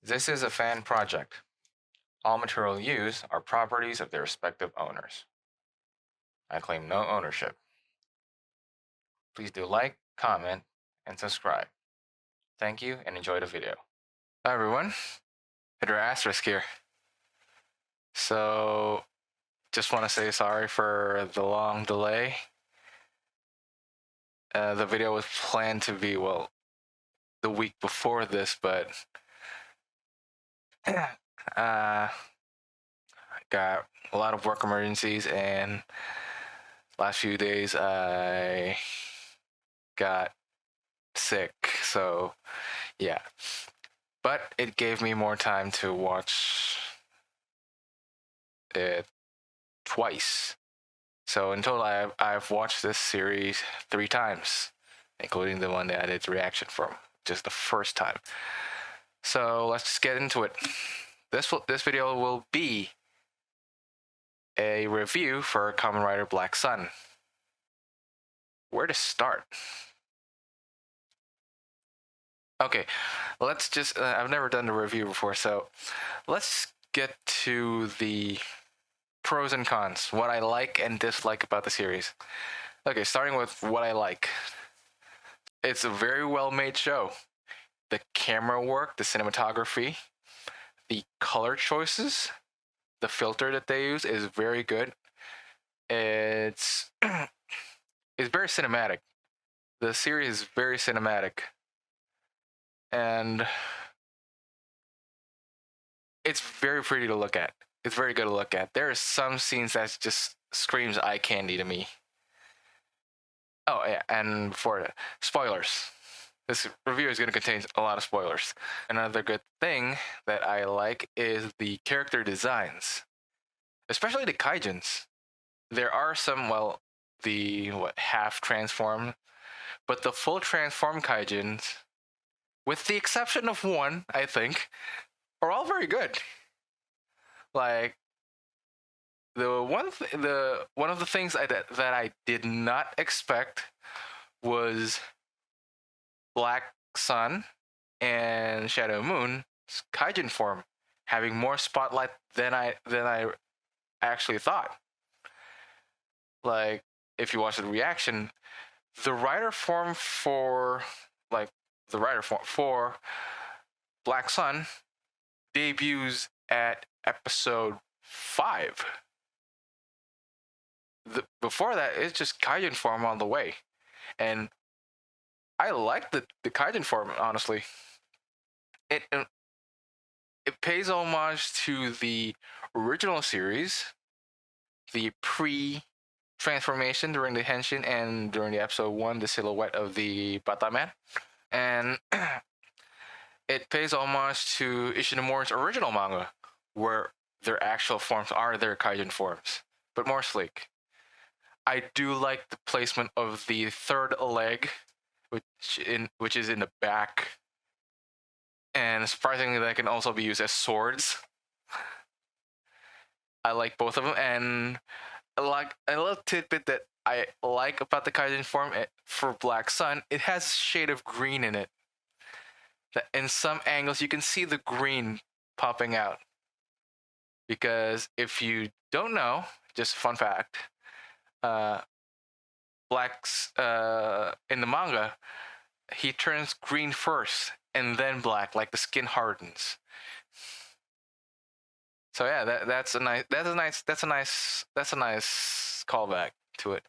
This is a fan project. All material used are properties of their respective owners. I claim no ownership. Please do like, comment, and subscribe. Thank you and enjoy the video. Hi everyone, Hydra Asterisk here. So, just want to say sorry for the long delay. The video was planned to be, well, the week before this, but I got a lot of work emergencies, and last few days I got sick, so yeah. But it gave me more time to watch it twice. So in total, I've watched this series 3 times, including the one that I did the reaction from, just the first time. So let's just get into it. This video will be a review for Kamen Rider Black Sun. Where to start? Okay, let's just, I've never done the review before, so let's get to the pros and cons, what I like and dislike about the series. Okay, starting with what I like. It's a very well-made show. The camera work, the cinematography, the color choices, the filter that they use is very good. It's it's very cinematic. The series is very cinematic. And it's very pretty to look at. It's very good to look at. There are some scenes that just screams eye candy to me. Oh yeah, and before that, spoilers. This review is going to contain a lot of spoilers. Another good thing that I like is the character designs, especially the kaijins. There are some, well, the half transform, but the full transform kaijins, with the exception of one, I think, are all very good. Like one of the things that I did not expect was Black Sun and Shadow Moon's kaijin form having more spotlight than I actually thought. Like, if you watch the reaction, the rider form for Black Sun debuts at episode 5. Before that, it's just kaijin form on the way, and I like the kaijin form, honestly. It pays homage to the original series, the pre-transformation during the Henshin and during the episode 1, the silhouette of the Bataman, and it pays homage to Ishinomori's original manga, where their actual forms are their kaijin forms, but more sleek. I do like the placement of the third leg, which is in the back, and surprisingly, that can also be used as swords. I like both of them, and like a little tidbit that I like about the kaijin form for Black Sun, it has a shade of green in it. That in some angles you can see the green popping out. Because if you don't know, just fun fact, Black's in the manga, he turns green first and then black, like the skin hardens. So yeah, that's a nice callback to it.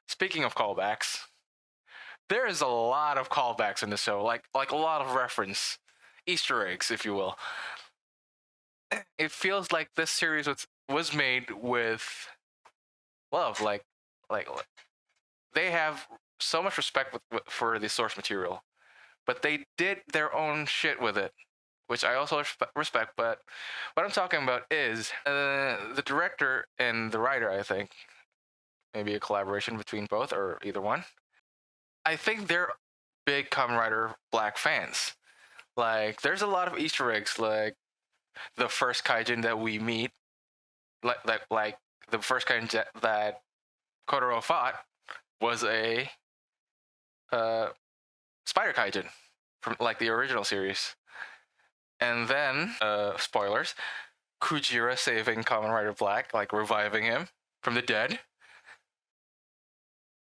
Speaking of callbacks, there is a lot of callbacks in the show, like a lot of reference, Easter eggs, if you will. It feels like this series was made with love. Like they have so much respect for the source material, but they did their own shit with it, which I also respect. But what I'm talking about is the director and the writer. I think maybe a collaboration between both or either one. I think they're big Kamen Rider Black fans. Like, there's a lot of Easter eggs, like the first kaijin that we meet, like the first kaijin that Kotaro fought was a spider kaijin from like the original series. And then, spoilers, Kujira saving Kamen Rider Black, like reviving him from the dead.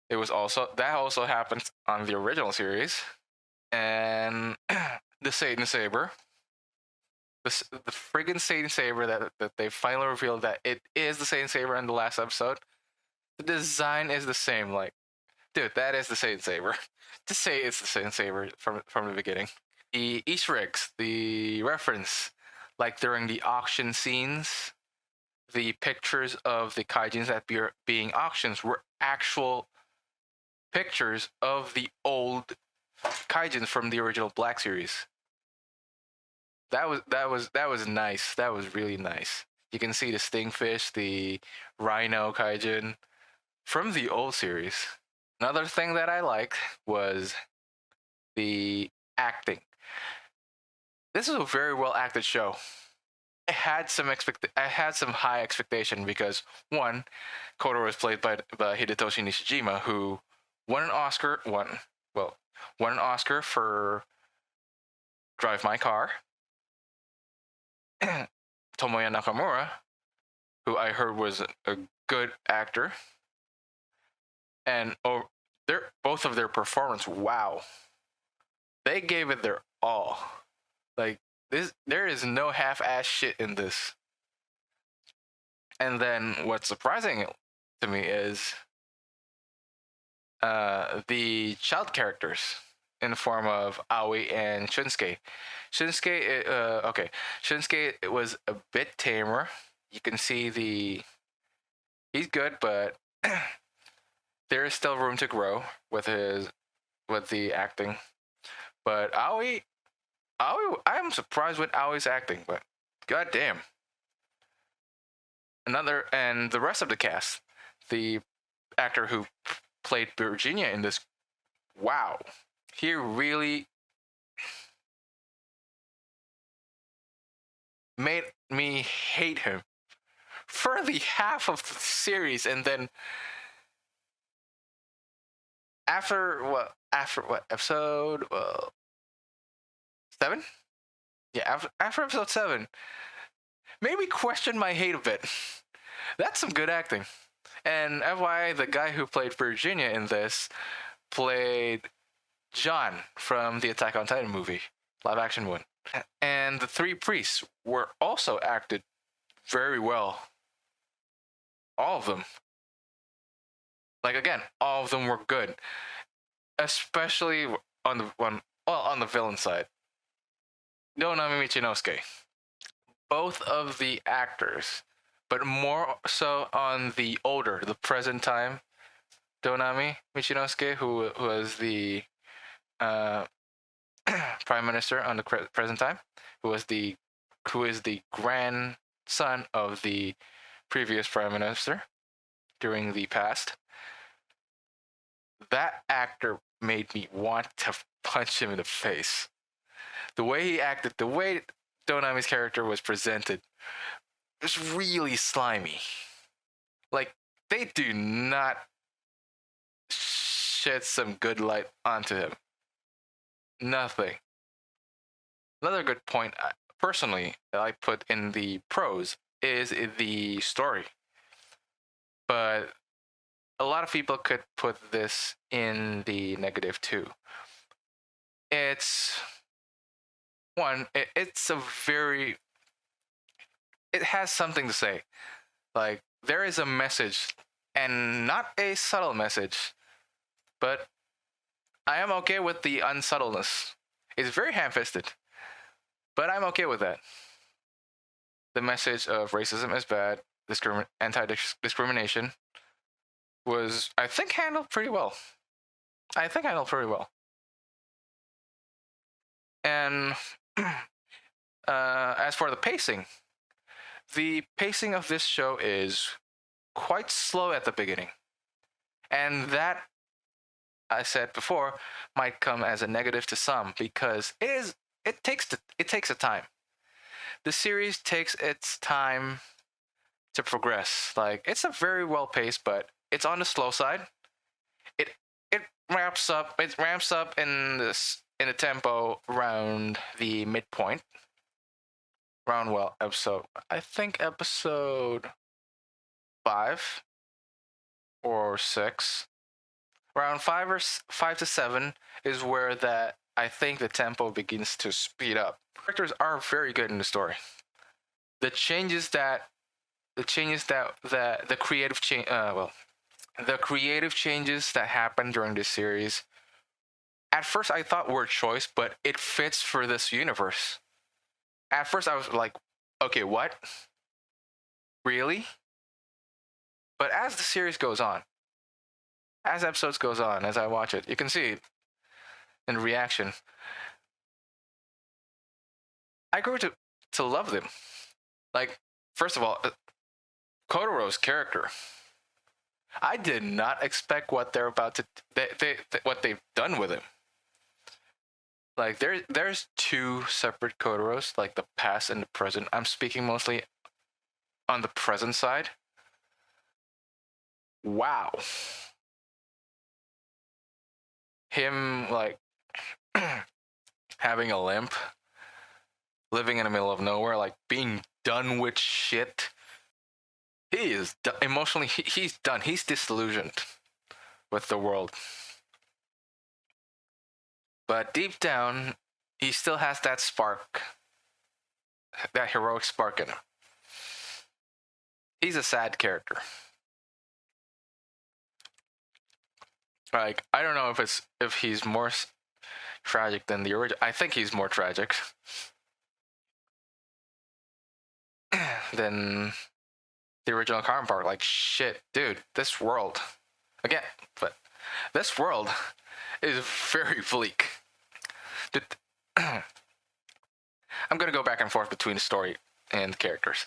That also happened on the original series. And the Satan Saber. The friggin' Satan Saber that they finally revealed that it is the Satan Saber in the last episode. The design is the same. Like, dude, that is the Satan Saber. To say it's the Satan Saber from the beginning. The Easter eggs, the reference, like during the auction scenes, the pictures of the kaijins that being auctions were actual pictures of the old kaijins from the original Black series. That was nice. That was really nice. You can see the Stingfish, the Rhino kaijin from the old series. Another thing that I liked was the acting. This is a very well acted show. I had some high expectation because one, Kotaro was played by Hidetoshi Nishijima, who won an Oscar for Drive My Car. Tomoya Nakamura, who I heard was a good actor, and both of their performance, wow, they gave it their all. Like there is no half-ass shit in this. And then what's surprising to me is the child characters in the form of Aoi and Shunsuke. Shunsuke it was a bit tamer. You can see he's good, but there is still room to grow with the acting. But Aoi, I'm surprised with Aoi's acting, but goddamn. And the rest of the cast, the actor who played Virginia in this, wow, he really made me hate him for the half of the series, and then after what episode 7? Yeah, after episode 7, made me question my hate a bit. That's some good acting. And FYI, the guy who played Virginia in this played John from the Attack on Titan movie, live action one. And the 3 priests were also acted very well. All of them. Like again, all of them were good. Especially on the villain side. Donami Michinosuke. Both of the actors, but more so on the present time Donami Michinosuke, who was the prime minister on the present time, who is the grandson of the previous prime minister during the past. That actor made me want to punch him in the face. The way he acted, the way Donami's character was presented, was really slimy. Like, they do not shed some good light onto him. Nothing. Another good point, personally, that I put in the pros is the story. But a lot of people could put this in the negative too. It's it has something to say. Like, there is a message, and not a subtle message, but I am okay with the unsubtleness. It's very ham-fisted, but I'm okay with that. The message of racism is bad, anti-discrimination was, I think, handled pretty well. And as for the pacing of this show is quite slow at the beginning. And that, I said before, might come as a negative to some, because it takes a time. The series takes its time to progress. Like, it's a very well paced, but it's on the slow side. It ramps up in the tempo around the midpoint, around, well, I think episode 5 or 6. Around 5 to 7 is where that I think the tempo begins to speed up. Characters are very good in the story. The changes that the creative change the creative changes that happen during this series, at first I thought were a choice, but it fits for this universe. At first I was like, okay, what? Really? But as the series goes on, as episodes goes on, as I watch it, you can see it in reaction. I grew to love them. Like, first of all, Kotoro's character. I did not expect what they're about to what they've done with him. Like there's two separate Kotoros, like the past and the present. I'm speaking mostly on the present side. Wow. Him like having a limp, living in the middle of nowhere, like being done with shit. He is emotionally. He's done. He's disillusioned with the world. But deep down, he still has that spark, that heroic spark in him. He's a sad character. Like I don't know if he's more tragic than the original. I think he's more tragic than the original counterpart. Like shit, dude, this world again, but this world is very bleak. I'm gonna go back and forth between the story and the characters,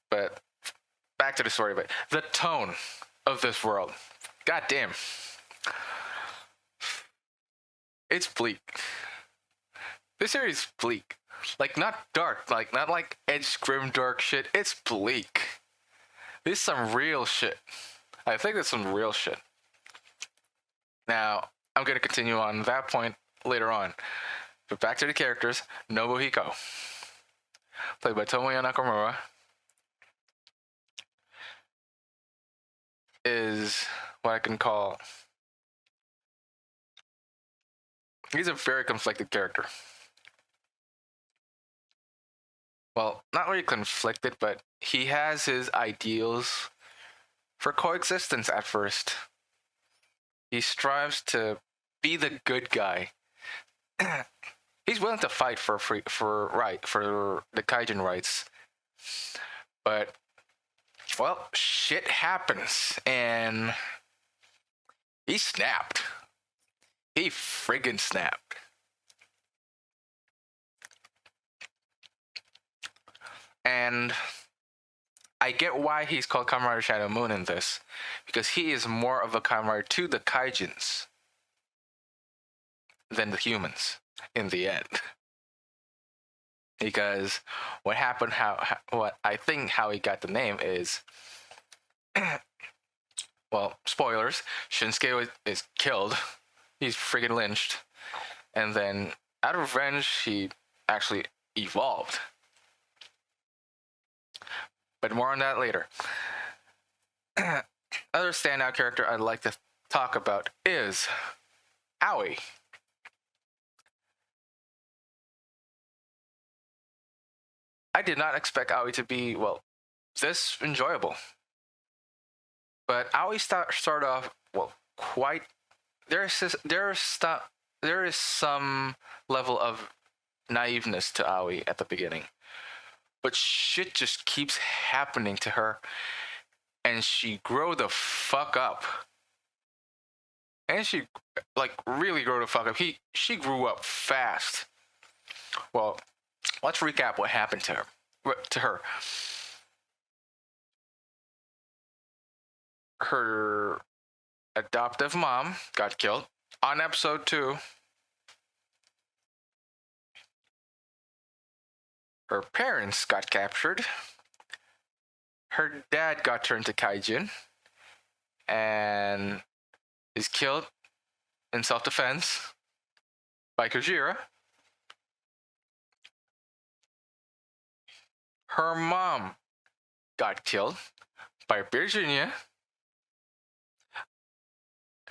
but back to the story. But the tone of this world, god damn, it's bleak. This series is bleak. Like not dark, like not like edge grim dark shit. It's bleak. This is some real shit. I think it's some real shit. Now, I'm gonna continue on that point later on. But back to the characters. Nobuhiko, played by Tomoya Nakamura, is what I can call... He's a very conflicted character. Well, not really conflicted, but he has his ideals for coexistence at first. He strives to be the good guy. He's willing to fight for the Kaijin rights. But well, shit happens and he snapped. He friggin' snapped. And I get why he's called Kamen Rider Shadow Moon in this, because he is more of a Kamen Rider to the Kaijins than the humans in the end. Because what happened, what I think how he got the name is, well, spoilers, Shinsuke is killed. He's friggin' lynched. And then, out of revenge, he actually evolved. But more on that later. Other standout character I'd like to talk about is Aoi. I did not expect Aoi to be, well, this enjoyable. But Aoi started off, well, quite... There is some level of naiveness to Aoi at the beginning. But shit just keeps happening to her. And she grew the fuck up. And she, like, really grew the fuck up. She grew up fast. Well, let's recap what happened to her. Her adoptive mom got killed on episode 2. Her parents got captured. Her dad got turned to Kaijin and is killed in self-defense by Kojira. Her mom got killed by Virginia.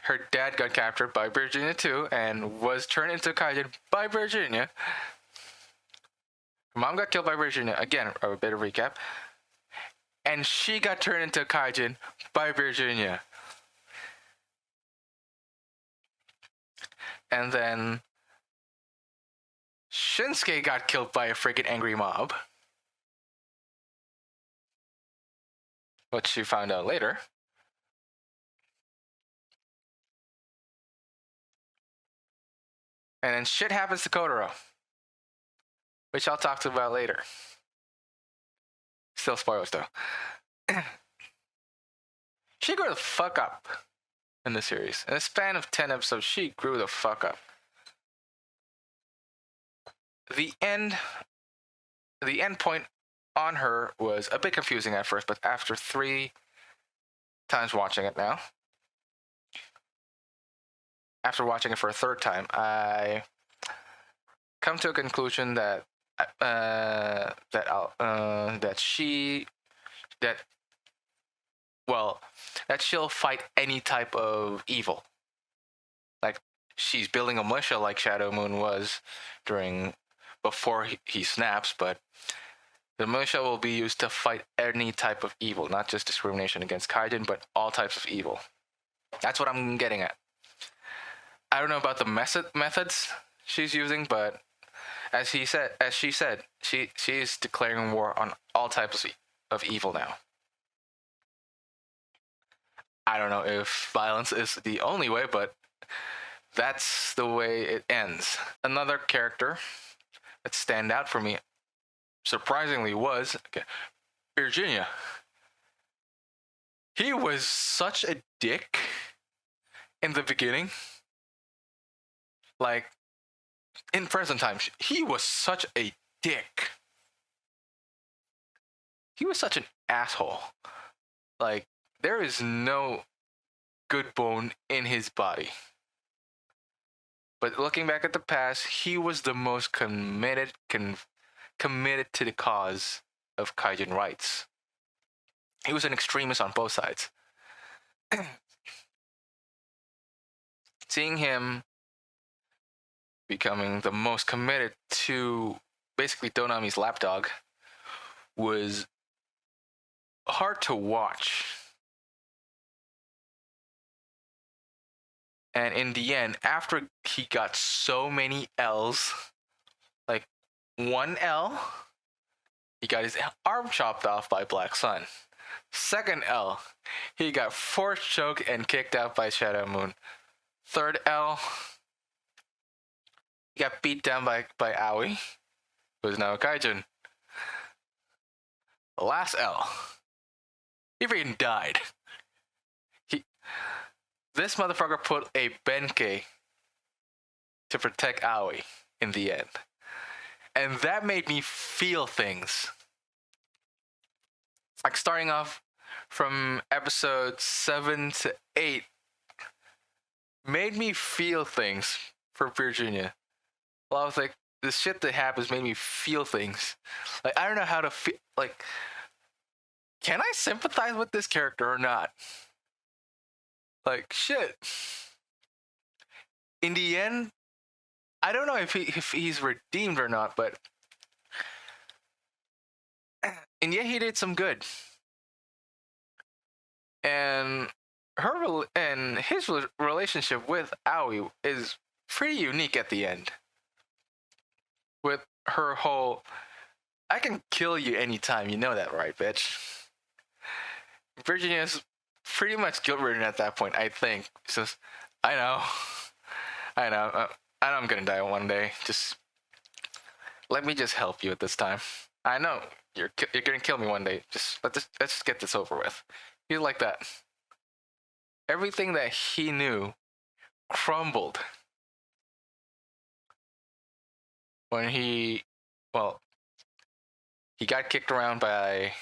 Her dad got captured by Virginia too and was turned into Kaijin by Virginia. Her mom got killed by Virginia. Again, a bit of recap. And she got turned into Kaijin by Virginia. And then Shinsuke got killed by a freaking angry mob. Which she found out later. And then shit happens to Kotaro, which I'll talk about later. Still spoilers though. She grew the fuck up in the series. In a span of 10 episodes, she grew the fuck up. The end point on her was a bit confusing at first, but after 3 times watching it now, after watching it for a 3rd time, I come to a conclusion that she'll fight any type of evil. Like, she's building a militia like Shadow Moon was before he snaps, but the militia will be used to fight any type of evil, not just discrimination against Kaijin, but all types of evil. That's what I'm getting at. I don't know about the methods she's using, but as she said, she's declaring war on all types of evil now. I don't know if violence is the only way, but that's the way it ends. Another character that stand out for me, surprisingly, was Virginia. He was such a dick in the beginning. Like, in present times, he was such a dick. He was such an asshole. Like, there is no good bone in his body. But looking back at the past, he was the most committed to the cause of Kaijin rights. He was an extremist on both sides. Seeing him becoming the most committed to basically Donami's lapdog was hard to watch. And in the end, after he got so many L's, like 1 L, he got his arm chopped off by Black Sun. 2nd L, he got force choked and kicked out by Shadow Moon. 3rd L, he got beat down by Aoi, who is now a Kaijin. The last L, he freaking died. This motherfucker put a Benkei to protect Aoi in the end. And that made me feel things. Like, starting off from episode 7 to 8 made me feel things for Virginia. Well, I was like, the shit that happens made me feel things. Like, I don't know how to feel. Like, can I sympathize with this character or not? Like, shit. In the end, I don't know if he's redeemed or not, but and yet he did some good. And his relationship with Aoi is pretty unique at the end. With her whole, I can kill you anytime, you know that, right, bitch? Virginia's pretty much guilt-ridden at that point, I think. So, I know I'm gonna die one day. Just let me just help you at this time. I know you're gonna kill me one day. Let's just get this over with. He's like that. Everything that he knew crumbled when he got kicked around by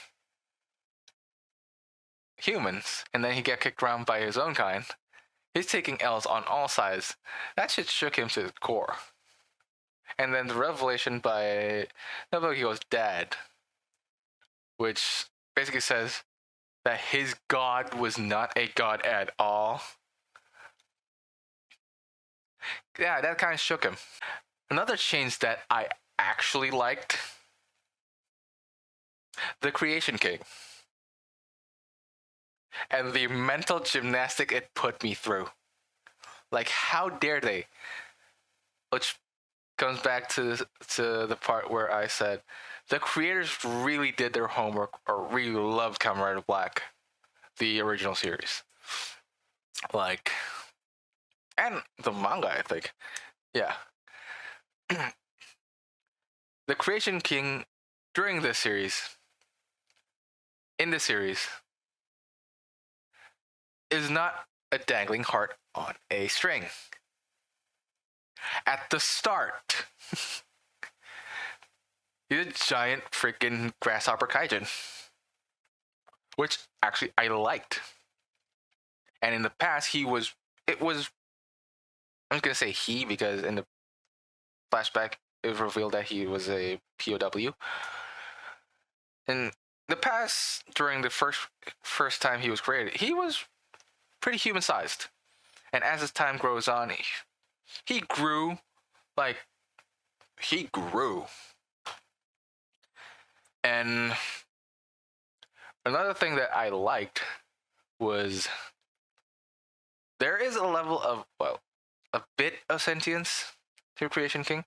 humans, and then he got kicked around by his own kind. He's taking L's on all sides. That shit shook him to the core. And then the revelation by Nobuhiko's dad which basically says that his god was not a god at all. Yeah, that kind of shook him. Another change that I actually liked, the Creation King. And the mental gymnastic it put me through. Like, how dare they? Which comes back to the part where I said the creators really did their homework or really loved Kamen Rider Black, the original series. Like, and the manga, I think. Yeah. The Creation King during this series, in the series, is not a dangling heart on a string. At the start, he's a giant freaking grasshopper kaijin, which actually I liked. And in the past, I'm just gonna say he because in the flashback, it was revealed that he was a POW. In the past, during the first time he was created, he was pretty human-sized. And as his time grows on, he grew. He grew. And another thing that I liked was there is a level of, well, a bit of sentience to Creation King.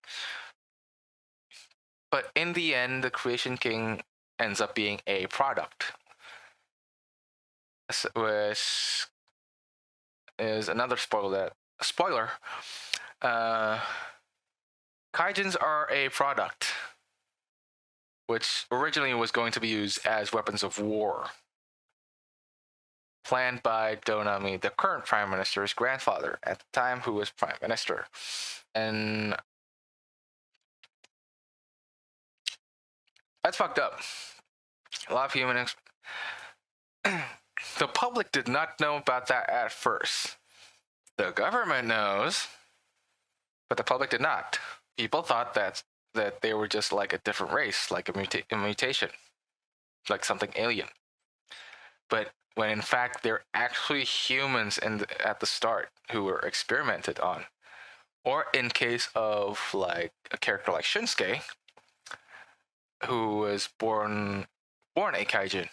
But in the end, the Creation King ends up being a product. Which is another spoiler. Kaijins are a product, which originally was going to be used as weapons of war. Planned by Donami, the current Prime Minister's grandfather at the time, who was Prime Minister. And that's fucked up. A lot of humans. The public did not know about that at first. The government knows, but the public did not. People thought that they were just like a different race, like a mutation, like something alien. But when in fact they're actually humans at the start who were experimented on. Or in case of like a character like Shinsuke, who was born a kaijin.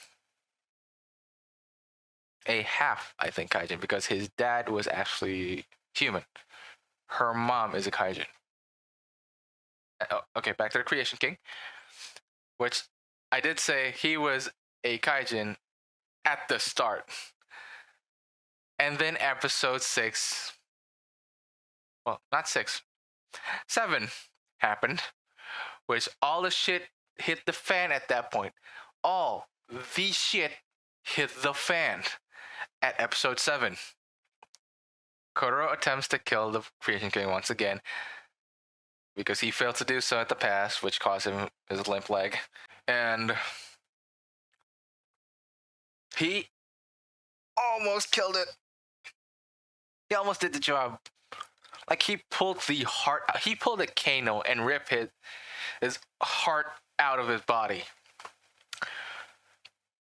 A half, I think, kaijin, because his dad was actually human. Her mom is a kaijin. Okay, back to the Creation King, which I did say he was a kaijin at the start. And then episode 6, well, not 6, 7 happened, which all the shit hit the fan at that point. All the shit hit the fan at episode 7. Kotaro attempts to kill the Creation King once again because he failed to do so at the past, which caused him his limp leg. And he almost killed it. He almost did the job. Like, he pulled a Kano and ripped his heart out of his body.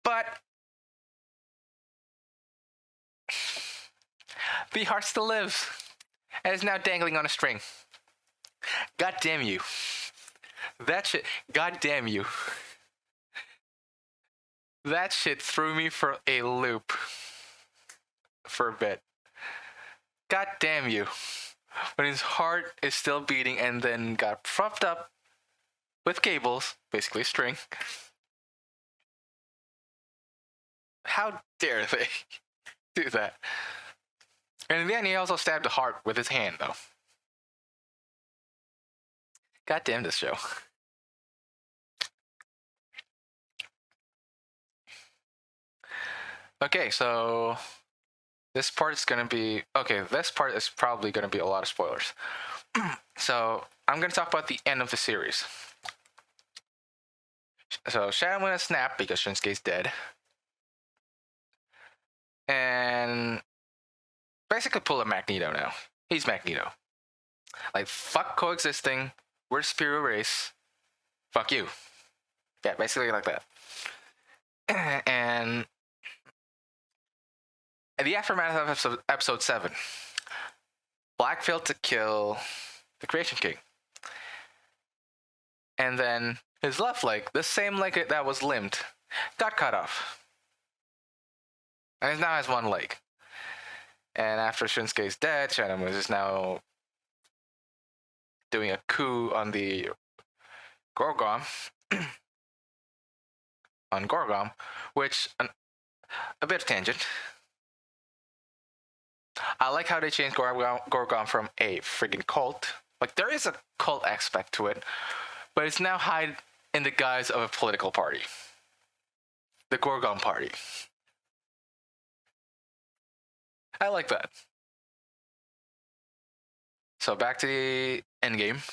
But the heart still lives and is now dangling on a string. God damn you. That shit, god damn you. That shit threw me for a loop for a bit. God damn you. When his heart is still beating and then got propped up with cables, basically string. How dare they do that? And in the end, he also stabbed the heart with his hand, though. God damn this show. Okay, so this part is probably going to be a lot of spoilers. So I'm going to talk about the end of the series. So Shadow Moon has snapped because Shinsuke's dead. And basically pull a Magneto now. He's Magneto. Like, fuck coexisting. We're the superior race. Fuck you. Yeah, basically like that. And in the aftermath of episode 7, Black failed to kill the Creation King. And then his left leg, the same leg that was limbed, got cut off. And he now has one leg. And after Shinsuke's dead, Shadow Moon is now doing a coup on the Gorgon. On Gorgon, which, a bit of tangent. I like how they changed Gorgon from a friggin' cult. Like, there is a cult aspect to it, but it's now hide in the guise of a political party. The Gorgon Party. I like that. So back to the endgame.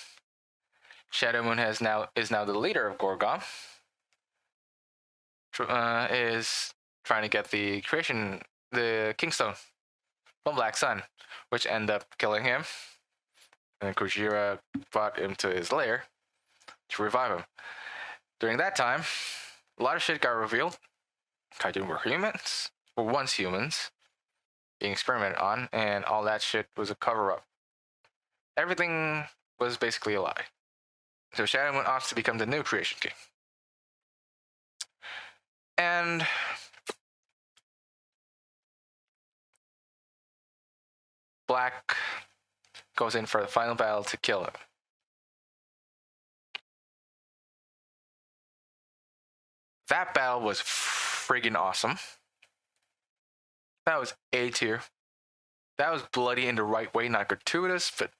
Shadow Moon is now the leader of Gorgon. Is trying to get the Kingstone from Black Sun, which end up killing him. And Kujira brought him to his lair to revive him. During that time, a lot of shit got revealed. Kaiju were humans, or once humans, being experimented on, and all that shit was a cover-up. Everything was basically a lie. So Shadow Moon opts to become the new Creation King. And Black goes in for the final battle to kill him. That battle was friggin' awesome. That was A tier. That was bloody in the right way, not gratuitous, but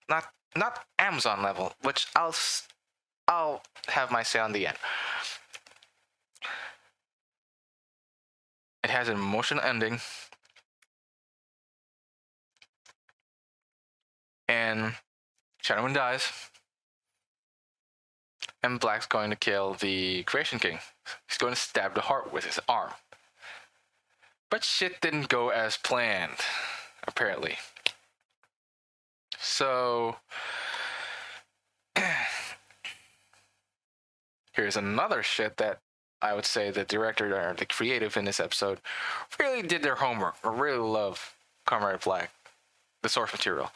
not Amazon level, which I'll have my say on the end. It has an emotional ending. And Shadow Moon dies. And Black's going to kill the Creation King. He's going to stab the heart with his arm. But shit didn't go as planned, apparently. So here's another shit that I would say the director or the creative in this episode really did their homework. I really love Kamen Black, the source material.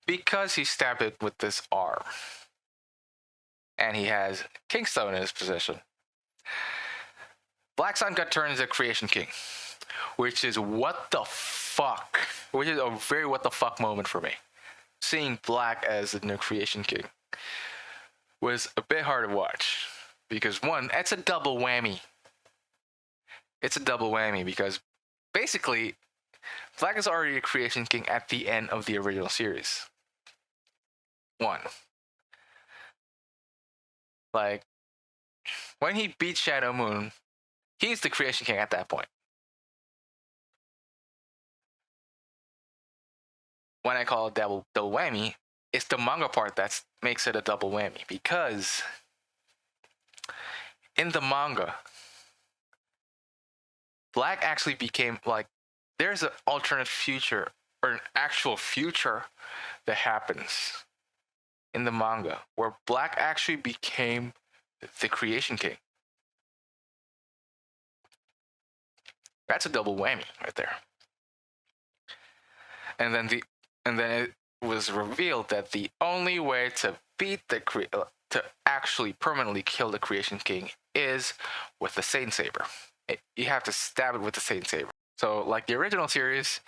Because he stabbed it with this arm. And he has Kingstone in his possession. Black Sun got turned into Creation King. Which is what the fuck. Which is a very what the fuck moment for me. Seeing Black as the new Creation King was a bit hard to watch. Because one, it's a double whammy. It's a double whammy because basically Black is already a Creation King at the end of the original series. One. Like, when he beat Shadow Moon, he's the Creation King at that point. When I call it double whammy, it's the manga part that makes it a double whammy. Because in the manga, Black actually became, like, there's an alternate future, or an actual future that happens in the manga, where Black actually became the Creation King. That's a double whammy right there. And then it was revealed that the only way to beat to actually permanently kill the Creation King is with the Satan Saber. You have to stab it with the Satan Saber. So, like the original series,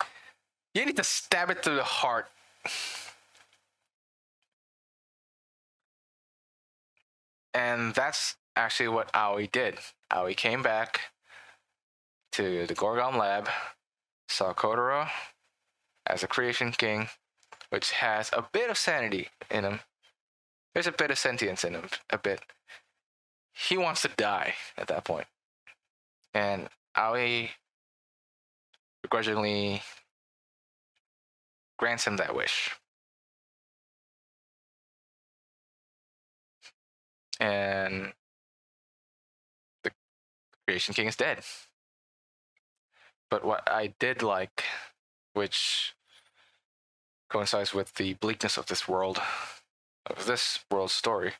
you need to stab it to the heart. And that's actually what Aoi did. Aoi came back to the Gorgon lab, saw Kotaro as a Creation King, which has a bit of sanity in him. There's a bit of sentience in him, a bit. He wants to die at that point. And Aoi begrudgingly grants him that wish. And the Creation King is dead. But what I did like, which coincides with the bleakness of this world, of this world's story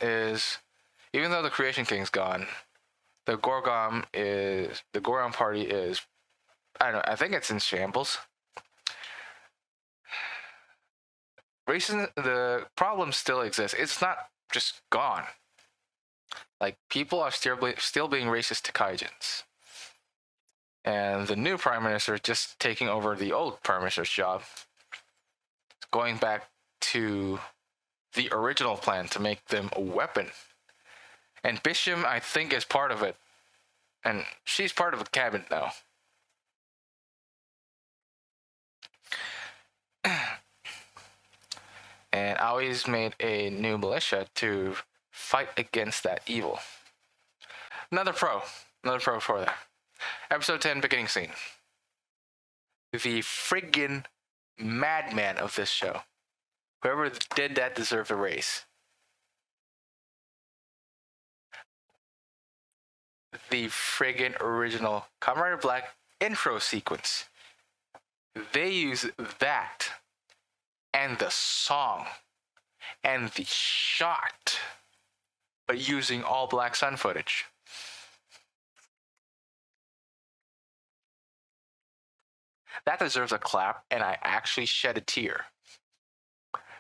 is, even though the Creation King's gone, the Gorgon party is, I don't know, I think it's in shambles. The problem still exists. It's not just gone. Like, people are still being racist to Kaijins. And the new Prime Minister is just taking over the old Prime Minister's job. Going back to the original plan to make them a weapon. And Bisham, I think, is part of it. And she's part of the cabinet now. And Aoi's made a new militia to fight against that evil. Another pro for that. Episode 10, beginning scene. The friggin' madman of this show. Whoever did that deserved a raise. The friggin' original Kamen Rider Black intro sequence. They use that and the song and the shot, but using all Black Sun footage. That deserves a clap, and I actually shed a tear.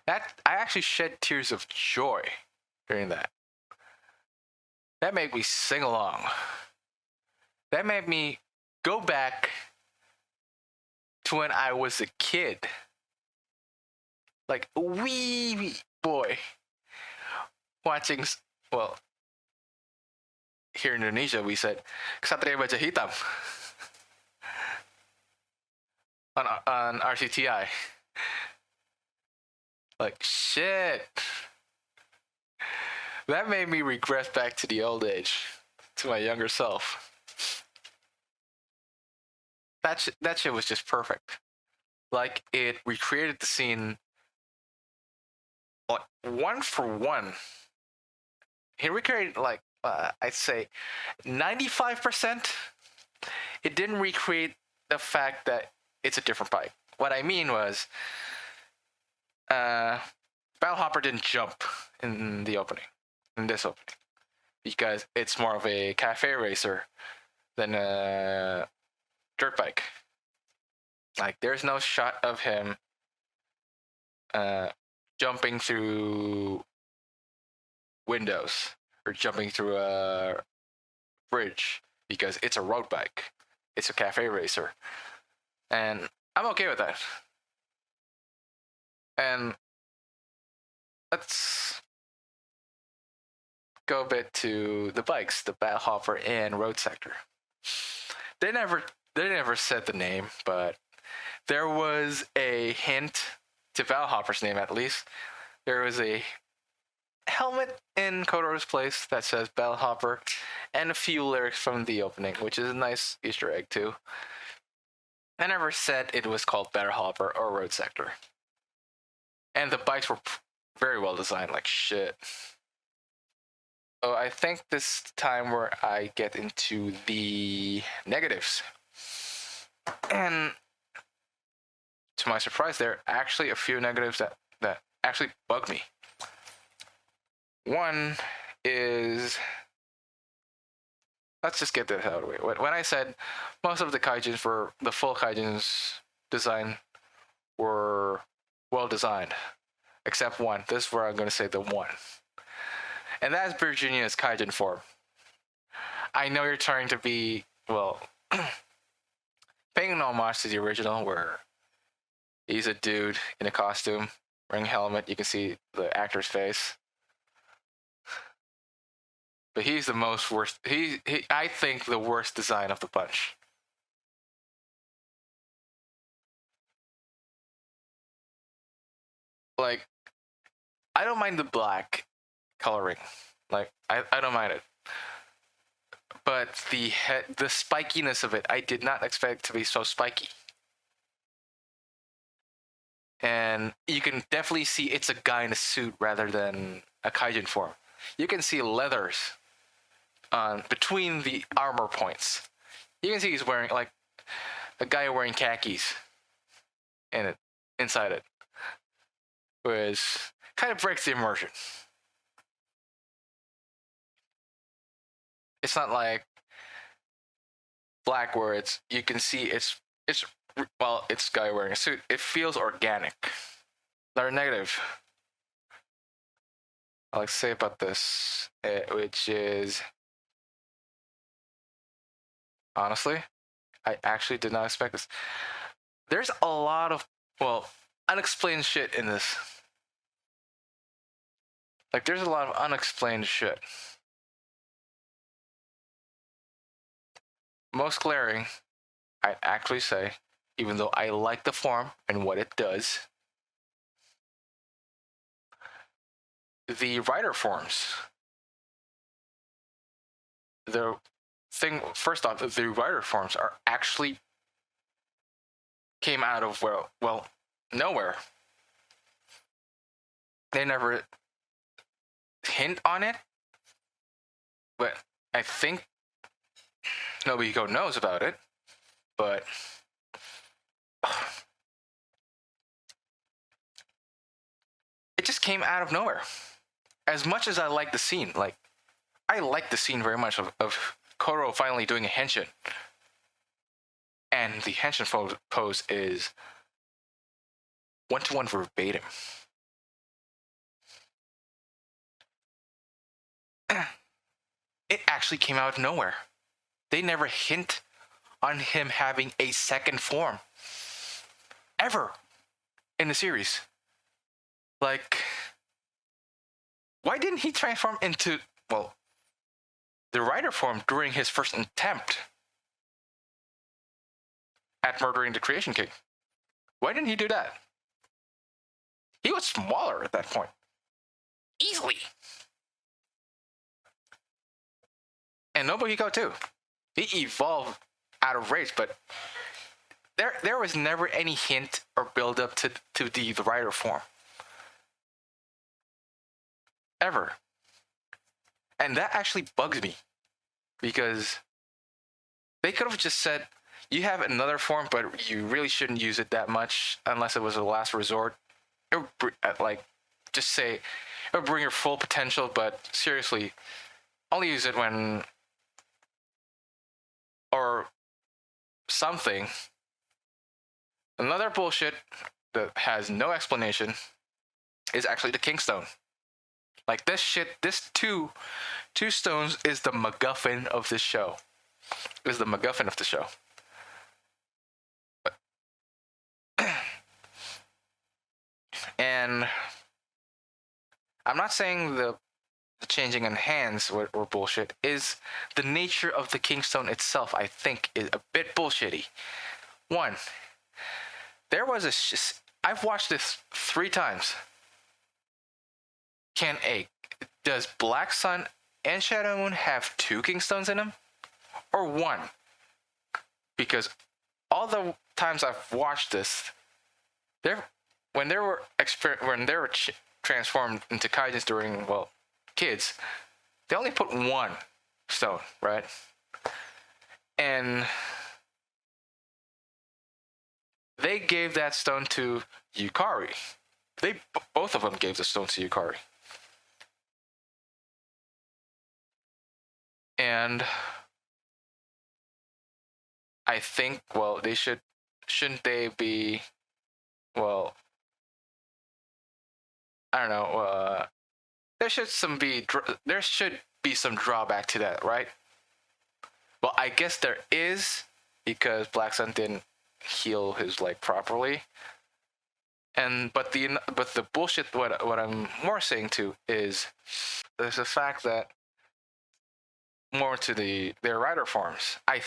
I actually shed tears of joy during that. That made me sing along. That made me go back to when I was a kid. Like a wee boy. Watching, well, here in Indonesia we said, Ksatria Baja Hitam. On RCTI. Like, shit. That made me regress back to the old age, to my younger self. That shit was just perfect. Like, it recreated the scene, like, one for one. It recreated, like, I'd say 95%. It didn't recreate the fact that it's a different bike. What I mean was, Battlehopper didn't jump in this opening, because it's more of a cafe racer than a dirt bike. Like, there's no shot of him jumping through windows or jumping through a bridge, because it's a road bike. It's a cafe racer. And I'm okay with that. And let's go a bit to the bikes, the Battlehopper and Road Sector. They never said the name, but there was a hint to Battlehopper's name, at least. There was a helmet in Kotoro's place that says Battlehopper, and a few lyrics from the opening, which is a nice Easter egg too. I never said it was called Battlehopper or Road Sector. And the bikes were very well designed, like shit. So I think this time where I get into the negatives. And to my surprise, there are actually a few negatives that actually bug me. One is, let's just get this out of the way. When I said most of the full Kaijins design were well designed, except one. This is where I'm going to say the one. And that's Virginia's Kaijin form. I know you're trying to be, well, paying an homage to the original, where he's a dude in a costume, wearing a helmet. You can see the actor's face. But he's the worst. I think, the worst design of the bunch. Like, I don't mind the black coloring. Like, I don't mind it. But the spikiness of it, I did not expect it to be so spiky. And you can definitely see it's a guy in a suit rather than a Kaijin form. You can see leathers between the armor points. You can see he's wearing, like, a guy wearing khakis inside it. which kind of breaks the immersion. It's not like Black where you can see it's well, it's guy wearing a suit. It feels organic. Another negative I like to say about this, which is honestly, I actually did not expect this. There's a lot of unexplained shit in this. Like, there's a lot of unexplained shit. Most glaring, I'd actually say, even though I like the form and what it does, the rider forms. The thing, first off, the rider forms are actually came out of nowhere. They never hint on it, but I think nobody knows about it. But it just came out of nowhere. As much as I like the scene, I like the scene very much of Koro finally doing a henshin. And the henshin pose is 1-to-1 verbatim. It actually came out of nowhere. They never hint on him having a second form. Ever. In the series. Like, why didn't he transform into, the rider form during his first attempt at murdering the Creation King? Why didn't he do that? He was smaller at that point. Easily. And Nobuhiko too. He evolved out of race, but there was never any hint or build up to the rider form. Ever. And that actually bugs me. Because they could have just said, you have another form, but you really shouldn't use it that much unless it was a last resort. It would, just say, it would bring your full potential, but seriously, only use it when, or something. Another bullshit that has no explanation is actually the Kingstone. Like, this shit, this two stones is the MacGuffin of this show. Is the MacGuffin of the show. And I'm not saying the changing in hands were bullshit. Is the nature of the Kingstone itself, I think, is a bit bullshitty. One, there was I've watched this 3 times. Does Black Sun and Shadow Moon have 2 Kingstones in them? Or 1? Because all the times I've watched this, when they were transformed into kaijins during, kids, they only put 1 stone, right? And they gave that stone to Yukari. Both of them gave the stone to Yukari. And I think, shouldn't they be, I don't know, there should be some drawback to that, right? Well, I guess there is, because Black Sun didn't heal his leg properly. But the bullshit, what I'm more saying to is, there's the fact that more to their rider forms. I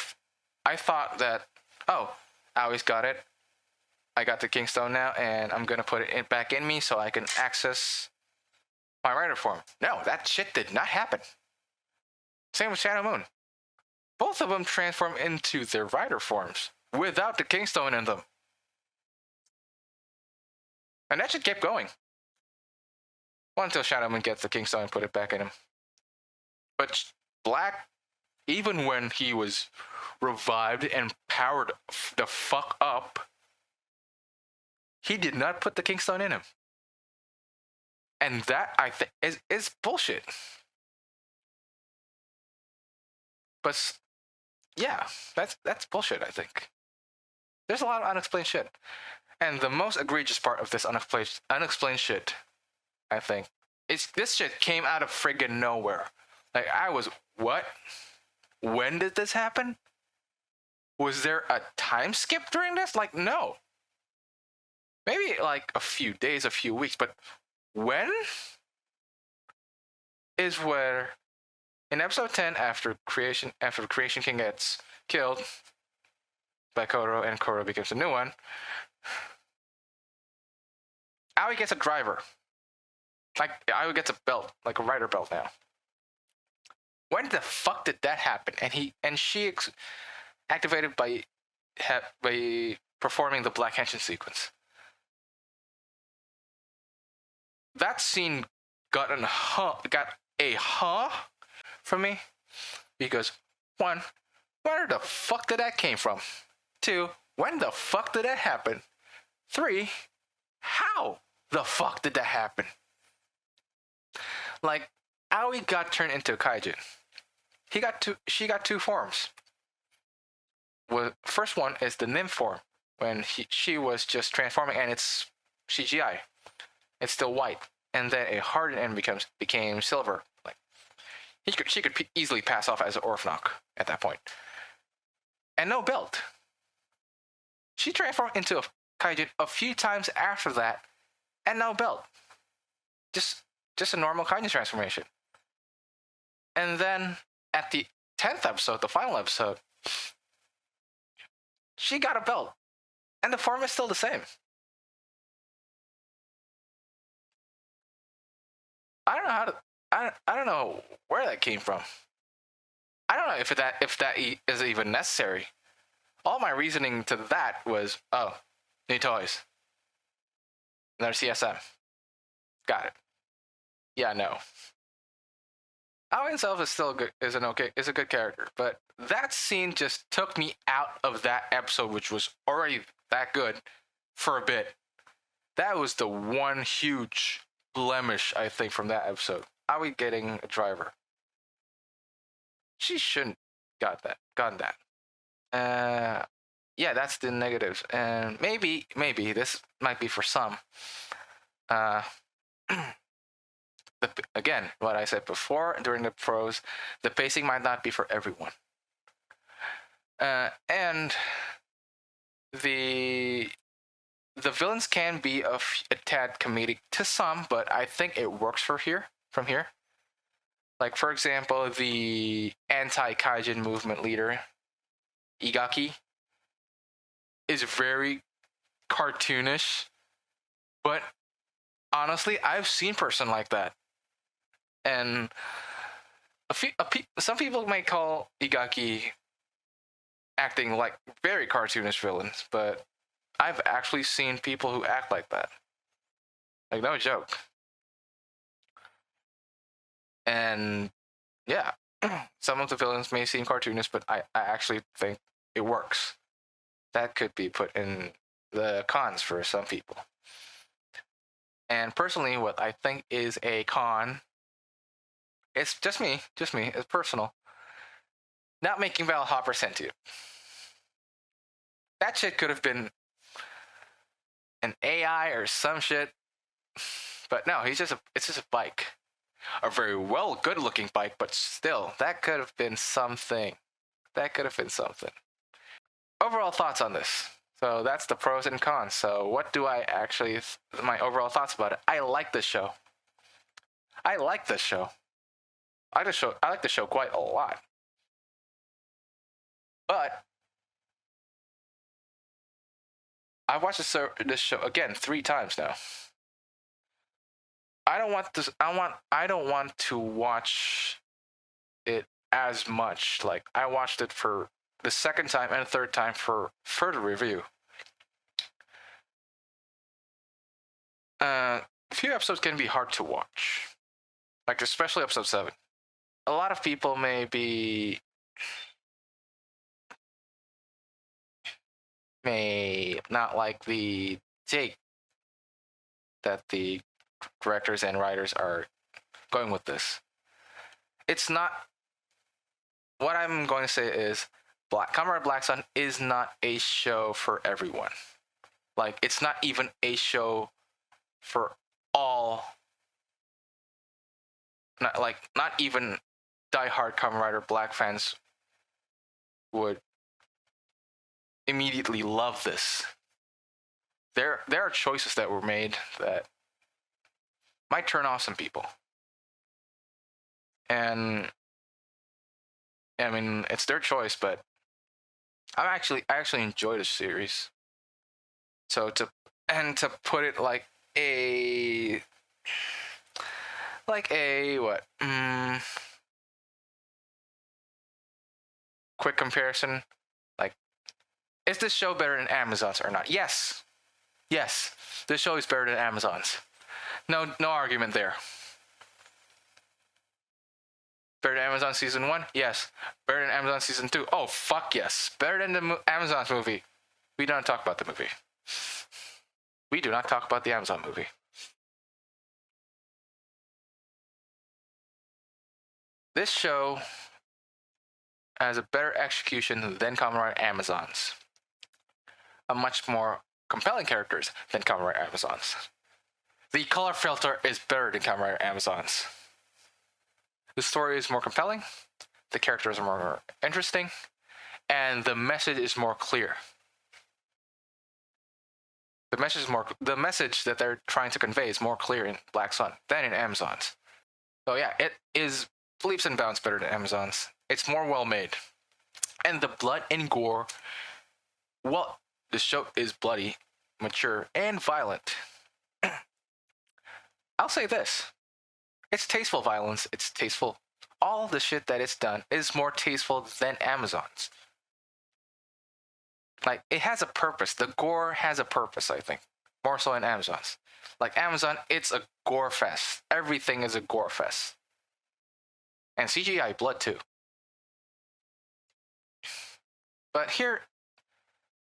thought that, Awie's got it. I got the Kingstone now, and I'm gonna put it back in me so I can access my rider form. No, that shit did not happen. Same with Shadow Moon. Both of them transform into their rider forms without the Kingstone in them. And that shit kept going. Until Shadow Moon gets the Kingstone and put it back in him. But Black, even when he was revived and powered the fuck up, he did not put the Kingstone in him. And that, I think, is bullshit. But yeah, that's bullshit, I think. There's a lot of unexplained shit. And the most egregious part of this unexplained shit, I think, is this shit came out of friggin' nowhere. Like, I was, what? When did this happen? Was there a time skip during this? Like, no. Maybe like a few days, a few weeks, but when? Is where in episode 10, after the Creation King gets killed by Koro and Koro becomes a new one, Aoi gets a driver. Like, Aoi gets a belt, like a rider belt now. When the fuck did that happen? And she activated by performing the Black Henshin sequence. That scene got a huh from me, because 1, where the fuck did that came from? 2, when the fuck did that happen? 3, how the fuck did that happen? Like, Aoi got turned into a kaijin. She got 2 forms. Well, first one is the nymph form, when she was just transforming, and it's CGI. It's still white, and then a hardened end became silver. Like, she could easily pass off as an Orphnok at that point. And no belt. She transformed into a kaijin a few times after that, and no belt. Just a normal kaijin transformation. And then at the 10th episode, the final episode, she got a belt, and the form is still the same. I don't know how to. I don't know where that came from. I don't know if that is even necessary. All my reasoning to that was, oh, new toys, another CSM. Got it. Yeah, no. Aoi himself is still good. Is a good character, but that scene just took me out of that episode, which was already that good, for a bit. That was the one huge blemish, I think, from that episode. Aoi getting a driver. She shouldn't gotten that. Yeah, that's the negatives, and maybe this might be for some. Again, what I said before during the pros, the pacing might not be for everyone. And the villains can be a tad comedic to some, but I think it works from here. Like, for example, the anti-kaijin movement leader, Igaki, is very cartoonish, but honestly, I've seen person like that. And some people might call Igaki acting like very cartoonish villains, but I've actually seen people who act like that. Like, no joke. And yeah, some of the villains may seem cartoonish, but I actually think it works. That could be put in the cons for some people. And personally, what I think is a con, it's just me, it's personal. Not making Val Hopper sentient. That shit could have been an AI or some shit. But no, it's just a bike. A very good looking bike, but still, that could have been something. Overall thoughts on this. So that's the pros and cons. So what do I actually, my overall thoughts about it? I like this show. I like the show quite a lot. But I've watched this show again 3 times now. I don't want to watch it as much. Like, I watched it for the second time and the third time for further review. A few episodes can be hard to watch, like especially episode 7. A lot of people may not like the take that the directors and writers are going with this. It's not. What I'm going to say is, Kamen Rider Black Sun is not a show for everyone. Like, it's not even a show for all. Not even diehard Kamen Rider Black fans would immediately love this. There are choices that were made that might turn off some people. And I mean, it's their choice, but I actually enjoy the series. So to put it like a what? Quick comparison. Like, is this show better than Amazon's or not? Yes. Yes. This show is better than Amazon's. No argument there. Better than Amazon Season 1? Yes. Better than Amazon Season 2? Oh, fuck yes. Better than the Amazon's movie. We don't talk about the movie. We do not talk about the Amazon movie. This show has a better execution than Kamen Rider Amazon's. A much more compelling characters than Kamen Rider Amazon's. The color filter is better than Kamen Rider Amazon's. The story is more compelling, the characters are more interesting, and the message is more clear. The message that they're trying to convey is more clear in Black Sun than in Amazon's. So yeah, it is leaps and bounds better than Amazon's. It's more well made. And the blood and gore, well, the show is bloody, mature, and violent. I'll say this. It's tasteful violence. It's tasteful. All the shit that it's done is more tasteful than Amazon's. Like, it has a purpose. The gore has a purpose, I think. More so than Amazon's. Like, Amazon, it's a gore fest. Everything is a gore fest. And CGI blood, too. But here,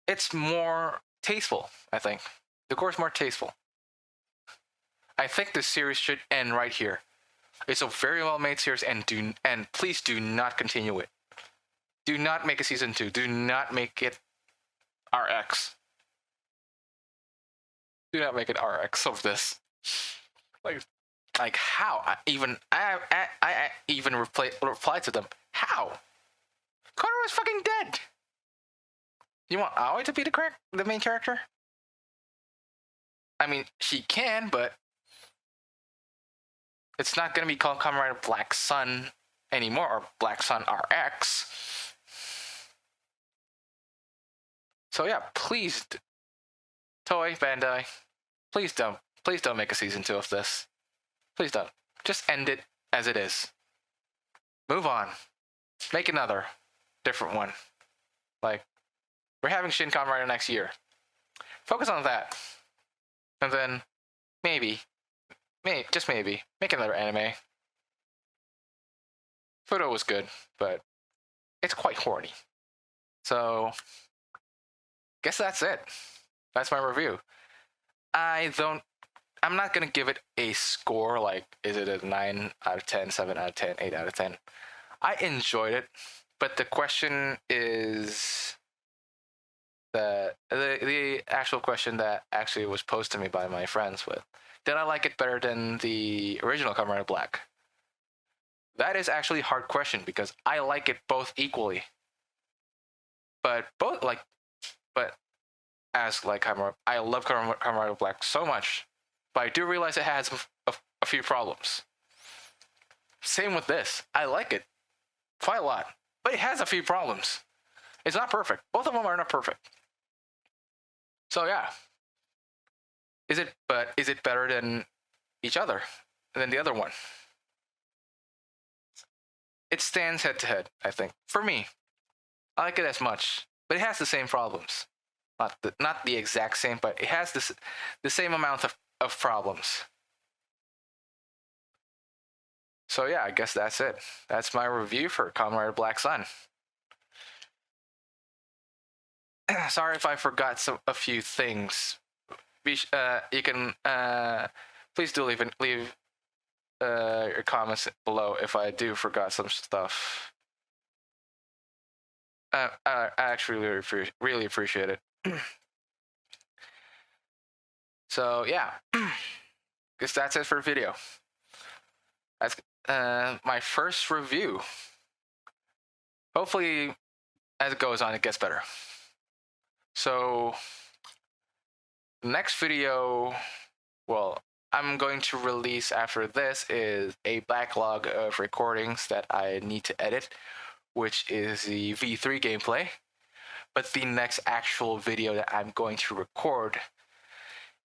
it's more tasteful, I think. The gore is more tasteful. I think this series should end right here. It's a very well-made series, and please do not continue it. Do not make a season 2. Do not make it RX. Do not make it RX of this. Like how? I even replied to them. How? Konoha is fucking dead. You want Aoi to be the main character? I mean, she can, but it's not gonna be called Kamen Rider Black Sun anymore, or Black Sun RX. So yeah, please, Toei, Bandai, please don't make a season 2 of this. Please don't. Just end it as it is. Move on. Make another different one. Like, we're having Shin Kamen Rider next year. Focus on that. And then, just maybe, make another anime. Fudo was good, but it's quite horny. So, guess that's it. That's my review. I'm not gonna give it a score, like, is it a 9 out of 10, 7 out of 10, 8 out of 10? I enjoyed it, but the question is the actual question that actually was posed to me by my friends with, did I like it better than the original Kamen Rider Black? That is actually a hard question, because I like it both equally. But I love Kamen Rider Black so much, but I do realize it has a few problems. Same with this. I like it quite a lot, but it has a few problems. It's not perfect. Both of them are not perfect. So yeah. Is it better than each other, than the other one? It stands head to head, I think. For me, I like it as much, but it has the same problems. Not the exact same, but it has the same amount of problems. So yeah, I guess that's it. That's my review for Kamen Rider Black Sun. Sorry if I forgot a few things. You can please do leave your comments below if I do forgot some stuff. I actually really appreciate it. So yeah, guess that's it for the video. That's my first review. Hopefully, as it goes on, it gets better. So, next video, well, I'm going to release after this is a backlog of recordings that I need to edit, which is the V3 gameplay. But the next actual video that I'm going to record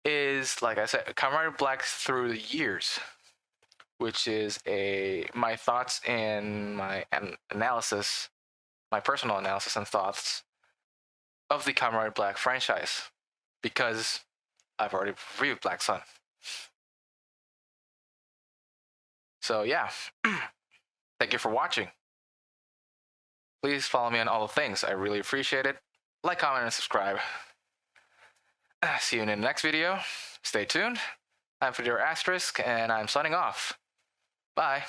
is, like I said, Kamen Rider BLACK Through the Years, which is my thoughts and my analysis, my personal analysis and thoughts of the Kamen Rider BLACK franchise, because I've already reviewed Black Sun. So yeah, thank you for watching. Please follow me on all the things. I really appreciate it. Like, comment, and subscribe. See you in the next video. Stay tuned. I'm Fedora Asterisk, and I'm signing off. Bye.